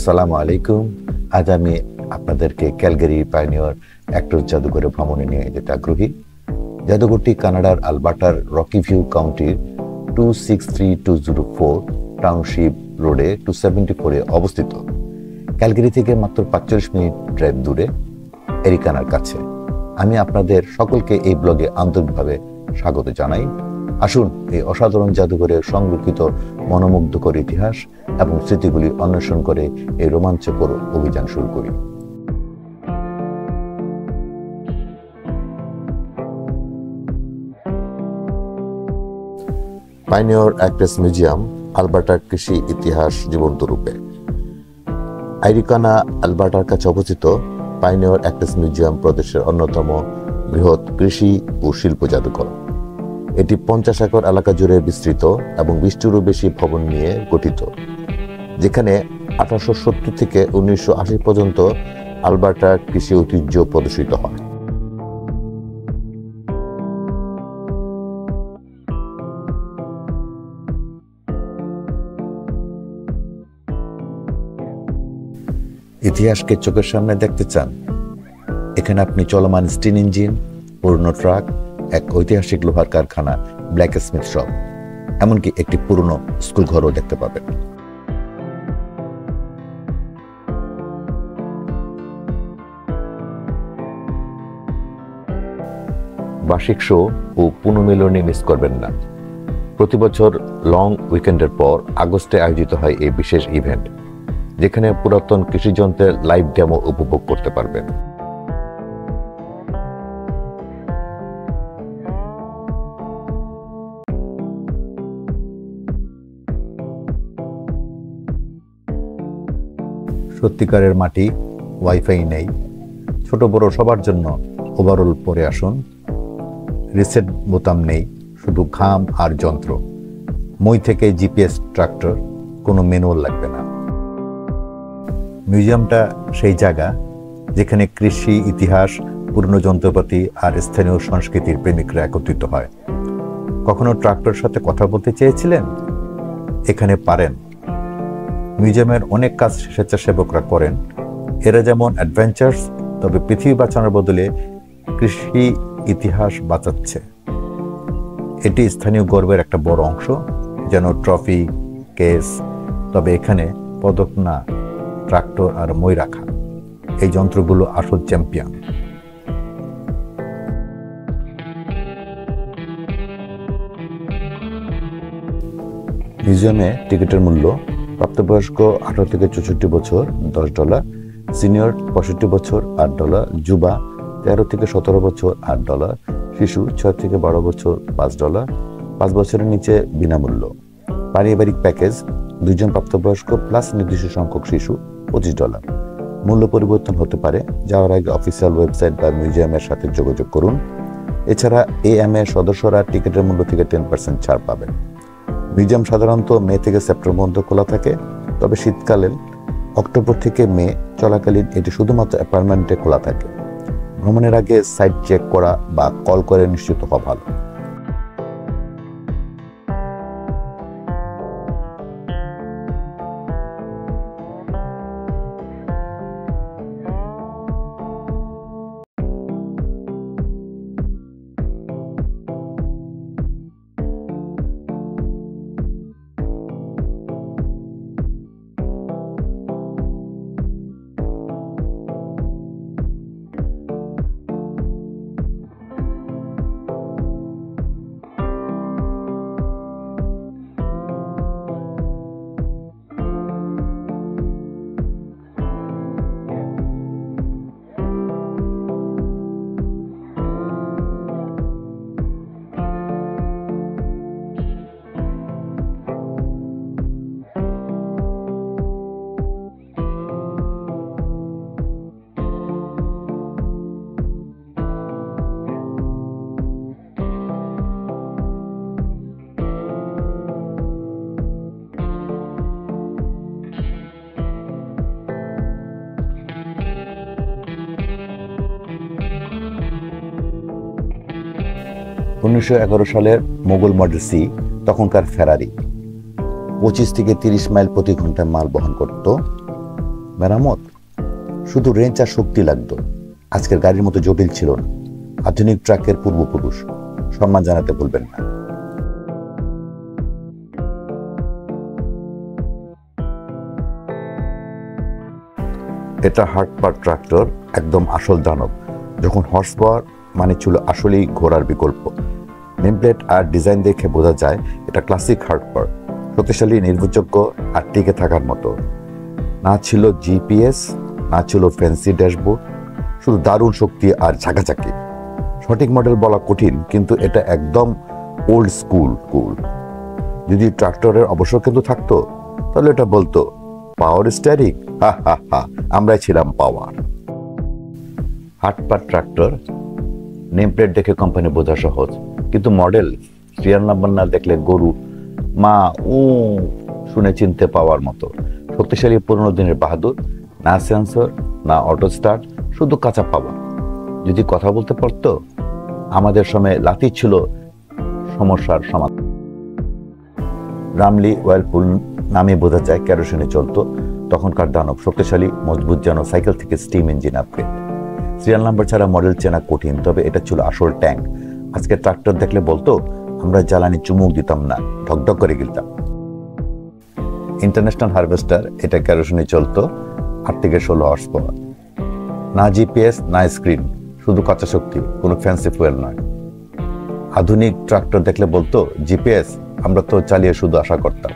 আসসালামু আলাইকুম। আজ আমি আপনাদেরকে ক্যালগারি পাইনিয়র অ্যাক্টর জাদুঘরে ভ্রমণে নিয়ে যেতে আগ্রহী। জাদুঘরটি কানাডার আলবার্টার রকি ভিউ কাউন্টির 263204 টাউনশিপ রোডে 274-এ অবস্থিত। ক্যালগারি থেকে মাত্র 45 মিনিট ড্রাইভ দূরে, এরিকানার কাছে। আমি আপনাদের সকলকে এই ব্লগে আন্তরিকভাবে স্বাগত জানাই। আসুন এই অসাধারণ জাদুঘরের সংরক্ষিত মনোমুগ্ধকর ইতিহাস এবং স্মৃতিগুলি অন্বেষণ করে এই রোমাঞ্চকর অভিযান শুরু করি। পাইনিয়র অ্যাক্টর্স মিউজিয়াম আলবার্টার কৃষি ইতিহাস জীবন্ত রূপে। এরিকানা আলবার্টার কাছে অবস্থিত পাইনিয়র অ্যাক্টর্স মিউজিয়াম প্রদেশের অন্যতম বৃহৎ কৃষি ও শিল্প জাদুঘর। এটি 50 একর এলাকা জুড়ে বিস্তৃত এবং 20টিরও বেশি ভবন নিয়ে গঠিত, যেখানে 1870 থেকে 1980 পর্যন্ত আলবার্টার কৃষি ঐতিহ্য প্রদর্শিত হয়। ইতিহাসকে চোখের সামনে দেখতে চান? এখানে আপনি চলমান স্টিম ইঞ্জিন, পুরনো ট্রাক, এক ঐতিহাসিক লোহার কারখানা, ব্ল্যাক স্মিথ শপ, এমনকি একটি পুরনো স্কুল ঘরও দেখতে পাবেন। বার্ষিক শো ও পুনর্মিলনী মিস করবেন না। প্রতি বছর লং উইকেন্ডের পর আগস্টে আয়োজিত হয় এই বিশেষ ইভেন্ট, যেখানে পুরাতন কৃষিযন্ত্রের লাইভ ডেমো উপভোগ করতে পারবেন। সত্যিকারের মাটি, ওয়াইফাই নেই, ছোট বড় সবার জন্য ওভারঅল পরে আসুন। রিসেট বোতাম নেই, শুধু ঘাম আর যন্ত্র। মই থেকে জিপিএস ট্রাক্টর, কোনো ম্যানুয়াল লাগবে না। মিউজিয়ামটা সেই জায়গা যেখানে কৃষি ইতিহাস, পুরনো যন্ত্রপাতি আর স্থানীয় সংস্কৃতির প্রেমিকরা একত্রিত হয়। কখনো ট্রাক্টরের সাথে কথা বলতে চেয়েছিলেন? এখানে পারেন। মিউজিয়ামের অনেক কাজ স্বেচ্ছাসেবকরা করেন। এরা যেমন অ্যাডভেঞ্চার্স, তবে পৃথিবী বাঁচানোর বদলে কৃষি ইতিহাস বাঁচাচ্ছে। এটি স্থানীয় গর্বের একটা বড় অংশ, যেন ট্রফি, কেস। তবে এখানে পদক না, ট্রাক্টর আর মই রাখা। এই যন্ত্রগুলো আসল চ্যাম্পিয়ন। মিউজিয়ামে টিকিটের মূল্য: প্রাপ্তবয়স্ক 18 থেকে 64 বছর $10, সিনিয়র 65 বছর $8, যুবা 13 থেকে 17 বছর $8, শিশু 6 থেকে 12 বছর $5, 5 বছরের নিচে বিনামূল্য। পারিবারিক প্যাকেজ 2 জন প্রাপ্তবয়স্ক প্লাস নির্দিষ্ট সংখ্যক শিশু $25। মূল্য পরিবর্তন হতে পারে। যাওয়ার আগে অফিসিয়াল ওয়েবসাইট বা মিউজিয়ামের সাথে যোগাযোগ করুন। এছাড়া এএমএ সদস্যরা টিকিটের মূল্য থেকে 10% ছাড় পাবেন। মিউজিয়াম সাধারণত মে থেকে সেপ্টেম্বর পর্যন্ত খোলা থাকে, তবে শীতকালীন অক্টোবর থেকে মে চলাকালীন এটি শুধুমাত্র অ্যাপয়েন্টমেন্টে খোলা থাকে। ভ্রমণের আগে সাইট চেক করা বা কল করে নিশ্চিত হওয়া ভালো। (1911 সালের মোগল মডেল সি, তখনকার ফেরারি, 25 থেকে 30 মাইল প্রতি ঘন্টায় মাল বহন করত। মেরামত, শুধু রেঞ্জ আর শক্তি লাগতো। আজকের গাড়ির মতো জটিল ছিল না। আধুনিক ট্রাকের পূর্বপুরুষ, সম্মান জানাতে ভুলবেন না। এটা হার্ড পাওয়ার ট্রাক্টর, একদম আসল দানব। যখন হর্স পাওয়ার মানে ছিল আসলেই ঘোড়ার বিকল্প। নেমপ্লেট আর ডিজাইন দেখে বোঝা যায় এটা ক্লাসিক হার্ড পাওয়ার, শক্তিশালী, নির্ভরযোগ্য আর টিকে থাকার মতো। না ছিল জিপিএস, না ছিল ফ্যান্সি ড্যাশবোর্ড, শুধু দারুণ শক্তি আর ঝাঁকাঝাঁকি। সঠিক মডেল বলা কঠিন, কিন্তু এটা একদম ওল্ড স্কুল। যদি ট্রাক্টরের অবসর কিন্তু থাকতো, তাহলে এটা বলতো পাওয়ার স্টিয়ারিং, হা হা হা, আমরাই ছিলাম পাওয়ার। হার্ড পাওয়ার ট্রাক্টর, নেমপ্লেট দেখে কোম্পানি বোঝা সহজ, কিন্তু মডেল সিরিয়াল নাম্বার না দেখলে গরু মা ও শুনে চিনতে পাওয়ার মতো। শক্তিশালী পুরনো দিনের বাহাদুর, না সেন্সর, না অটো স্টার্ট, শুধু কাঁচা পাওয়ার। যদি কথা বলতে পারতো, আমাদের সময় লাঠি ছিল সমস্যার সমাধান। রামলি ওয়ার্লপুল নামে বোঝা যায় কেরোসিনে চলতো। তখনকার দানব, শক্তিশালী, মজবুত, যেন সাইকেল থেকে steam engine upgrade. Serial number ছাড়া মডেল চেনা কঠিন, তবে এটা ছিল আসল ট্যাঙ্ক। আজকে ট্রাক্টর দেখলে বলতো আমরা জ্বালানি চুমুক দিতাম না, ঢকঢক করে গিলতাম। ইন্টারন্যাশনাল হারভেস্টার, এটা কেরোসিনে চলতো, 8 থেকে 16 হর্স পাওয়ার। না জিপিএস, না স্ক্রিন, শুধু কাঁচা শক্তি, কোনো ফ্যান্সি ফুয়েল নয়। আধুনিক ট্রাক্টর দেখলে বলতো জিপিএস, আমরা তো চালিয়ে শুধু আশা করতাম।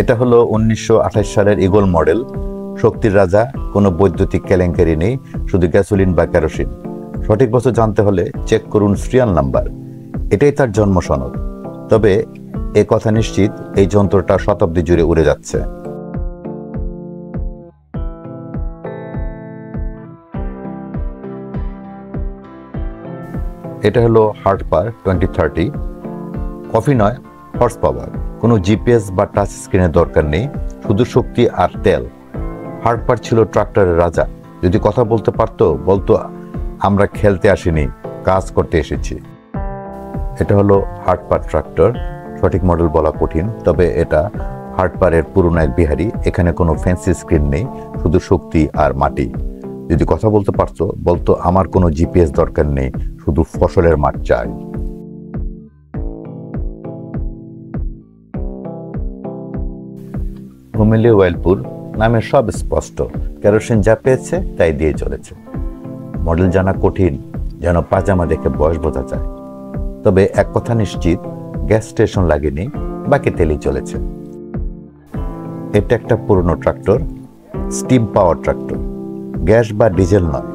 এটা হলো 1928 সালের ইগল মডেল, শক্তির রাজা, কোনো বৈদ্যুতিক কেলেঙ্কারি নেই, শুধু গ্যাসোলিন বা কেরোসিন। সঠিক বছর জানতে হলে চেক করুন সিরিয়াল নাম্বার, এটাই তার জন্ম সনদ। তবে এ কথা নিশ্চিত, এই যন্ত্রটা শতাব্দী জুড়ে উড়ে যাচ্ছে। এটা হলো হার্ড পাওয়ার 2030, কফি নয়, হর্স পাওয়ার। কোনো জিপিএস বা টাচ স্ক্রিনের দরকার নেই, শুধু শক্তি আর তেল। হার্ড পাওয়ার ছিল ট্রাক্টরের রাজা। যদি কথা বলতে পারতো, বলতো আমরা খেলতে আসিনি, কাজ করতে এসেছি। এটা হলো হার্ড পাওয়ার ট্রাক্টর, সঠিক মডেল বলা কঠিন, তবে এটা হার্ড পাওয়ারের পুরনো এক বিহারি। এখানে কোনো ফ্যান্সি স্ক্রিন নেই, শুধু শক্তি আর মাটি। যদি কথা বলতে পারতো, বলতো আমার কোনো জিপিএস দরকার নেই, শুধু ফসলের মাঠ চাই। হুমিলি ওয়াইলপুর, নামে সব স্পষ্ট, কেরোসিন যা পেয়েছে তাই দিয়ে চলেছে। মডেল জানা কঠিন, যেন পাজামা দেখে বয়স বোঝা যায়। তবে এক কথা নিশ্চিত, গ্যাস স্টেশন লাগেনি, বাকি তেলেই চলেছে। এটা একটা পুরনো ট্রাক্টর, স্টিম পাওয়ার ট্রাক্টর, গ্যাস বা ডিজেল নয়,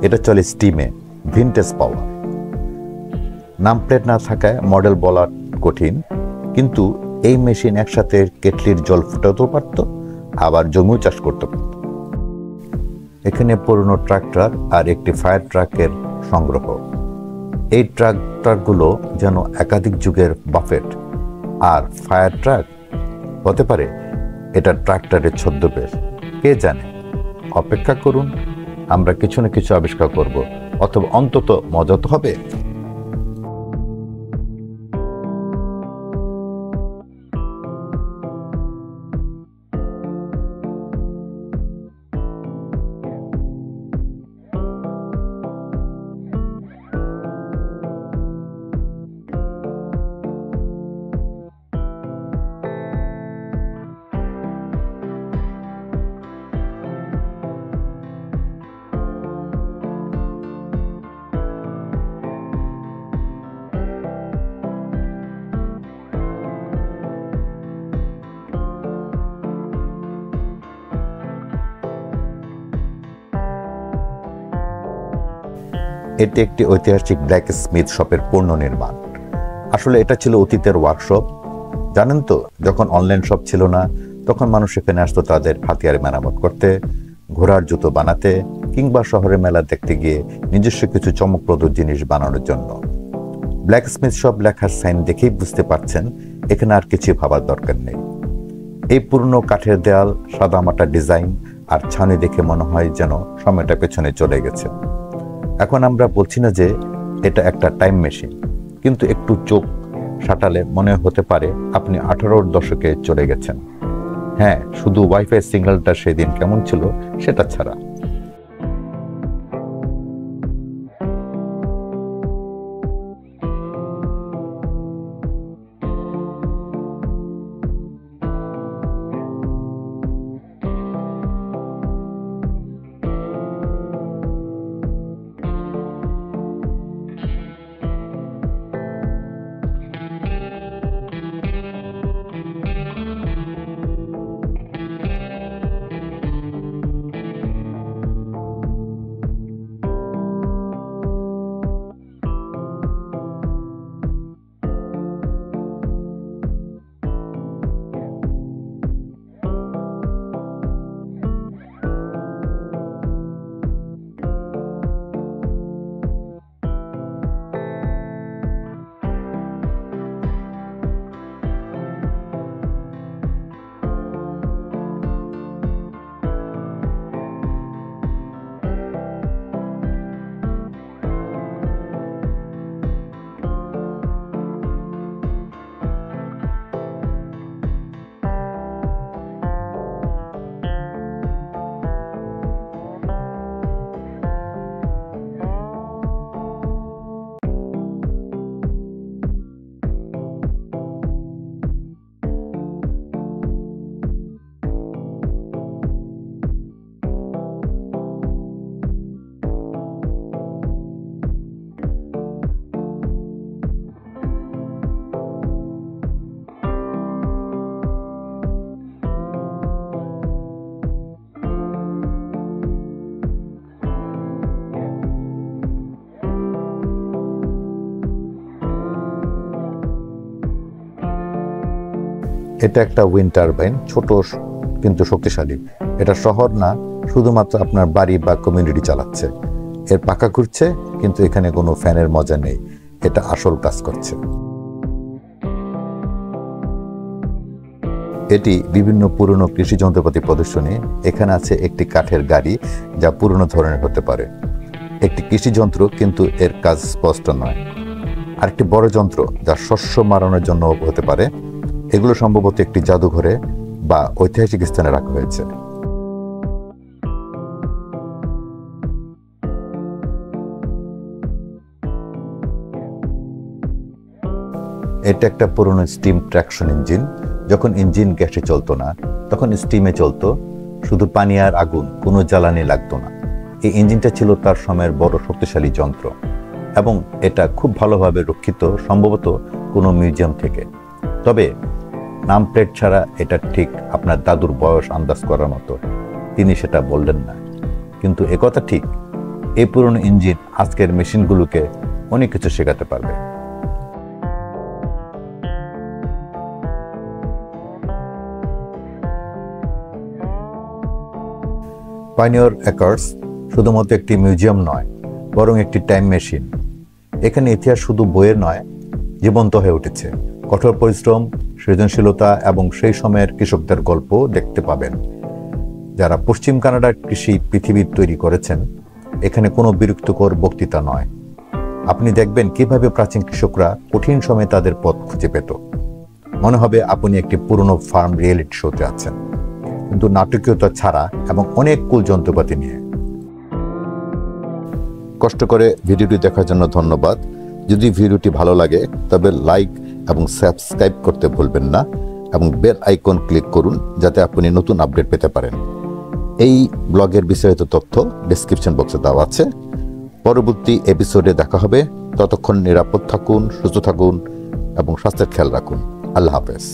এটা চলে স্টিমে, ভিনটেজ পাওয়ার। নাম প্লেট না থাকায় মডেল বলা কঠিন, কিন্তু এই মেশিন একসাথে কেটলির জল ফুটাতেও পারত, আবার জমিও চাষ করতে পারত। এখানে পুরনো ট্রাক্টর আর একটি ফায়ার ট্রাকের সংগ্রহ। এই ট্রাক্টরগুলো যেন একাধিক যুগের বাফেট। আর ফায়ার ট্রাক হতে পারে এটা ট্রাক্টরের ছদ্মবেশ, কে জানে। অপেক্ষা করুন, আমরা কিছু না কিছু আবিষ্কার করব, অথবা অন্তত মজা তো হবে। এটি একটি ঐতিহাসিক ব্ল্যাক স্মিথ শপের পুনর্নির্মাণ। আসলে এটা ছিল অতীতের ওয়ার্কশপ। জানেন তো, যখন অনলাইন শপ ছিল না, তখন মানুষ এখানে আসতো তাদের হাতিয়ার মেরামত করতে, ঘোড়ার জুতো বানাতে, কিংবা শহরে মেলা দেখতে গিয়ে নিজস্ব কিছু চমকপ্রদ জিনিস বানানোর জন্য। ব্ল্যাক স্মিথ শপ লেখার সাইন দেখেই বুঝতে পারছেন এখানে আর কিছু ভাবার দরকার নেই। এই পুরনো কাঠের দেয়াল, সাদামাটা ডিজাইন আর ছাউনি দেখে মনে হয় যেন সময়টা পেছনে চলে গেছে। এখন আমরা বলছি না যে এটা একটা টাইম মেশিন, কিন্তু একটু চোখ সাঁটালে মনে হতে পারে আপনি 18-র দশকে চলে গেছেন। হ্যাঁ, শুধু ওয়াইফাই সিগন্যালটা সেদিন কেমন ছিল সেটা ছাড়া। এটা একটা উইন্ড টারবাইন, ছোট কিন্তু শক্তিশালী। এটা শহর না, শুধুমাত্র আপনার বাড়ি বা কমিউনিটি চালাচ্ছে। এর পাখা ঘুরছে, কিন্তু এখানে কোনো ফ্যানের মজা নেই। এটা আসল কাজ করছে। এটি বিভিন্ন পুরনো কৃষি যন্ত্রপাতি প্রদর্শনী। এখানে আছে একটি কাঠের গাড়ি, যা পুরনো ধরনের হতে পারে। একটি কৃষি যন্ত্র, কিন্তু এর কাজ স্পষ্ট নয়। আরেকটি বড় যন্ত্র, যা শস্য মারানোর জন্য হতে পারে। এগুলো সম্ভবত একটি জাদুঘরে বা ঐতিহাসিক স্থানে রাখা হয়েছে। এটা একটা পুরনো স্টিম ট্র্যাকশন ইঞ্জিন। যখন ইঞ্জিন গ্যাসে চলতো না, তখন স্টিমে চলতো, শুধু পানি আর আগুন, কোনো জ্বালানি লাগতো না। এই ইঞ্জিনটা ছিল তার সময়ের বড় শক্তিশালী যন্ত্র, এবং এটা খুব ভালোভাবে রক্ষিত, সম্ভবত কোনো মিউজিয়াম থেকে। তবে নাম প্লেট ছাড়া এটা ঠিক আপনার দাদুর বয়স আন্দাজ করার মতো। তিনি সেটা বললেন না, কিন্তু একথা ঠিক, এই পুরনো ইঞ্জিন আজকের মেশিনগুলোকে অনেক কিছু শেখাতে পারবে। পাইনিয়র অ্যাকার্স শুধুমাত্র একটি মিউজিয়াম নয়, বরং একটি টাইম মেশিন। এখানে ইতিহাস শুধু বইয়ের নয়, জীবন্ত হয়ে উঠেছে। কঠোর পরিশ্রম, সৃজনশীলতা এবং সেই সময়ের কৃষকদের গল্প দেখতে পাবেন, যারা পশ্চিম কানাডার কৃষি পৃথিবীর তৈরি করেছেন। এখানে কোনো বিরক্তিকর বক্তৃতা নয়। আপনি দেখবেন কিভাবে প্রাচীন কৃষকরা কঠিন সময়ে তাদের পথ খুঁজে পেত। মনে হবে আপনি একটি পুরনো ফার্ম রিয়েলিটি শোতে আছেন, কিন্তু নাটকীয়তা ছাড়া এবং অনেক কুল যন্ত্রপাতি নিয়ে। কষ্ট করে ভিডিওটি দেখার জন্য ধন্যবাদ। যদি ভিডিওটি ভালো লাগে তবে লাইক এবং সাবস্ক্রাইব করতে ভুলবেন না, এবং বেল আইকন ক্লিক করুন যাতে আপনি নতুন আপডেট পেতে পারেন। এই ব্লগের বিস্তারিত তথ্য ডেসক্রিপশন বক্সে দেওয়া আছে। পরবর্তী এপিসোডে দেখা হবে। ততক্ষণ নিরাপদ থাকুন, সুস্থ থাকুন এবং স্বাস্থ্যের খেয়াল রাখুন। আল্লাহ হাফেজ।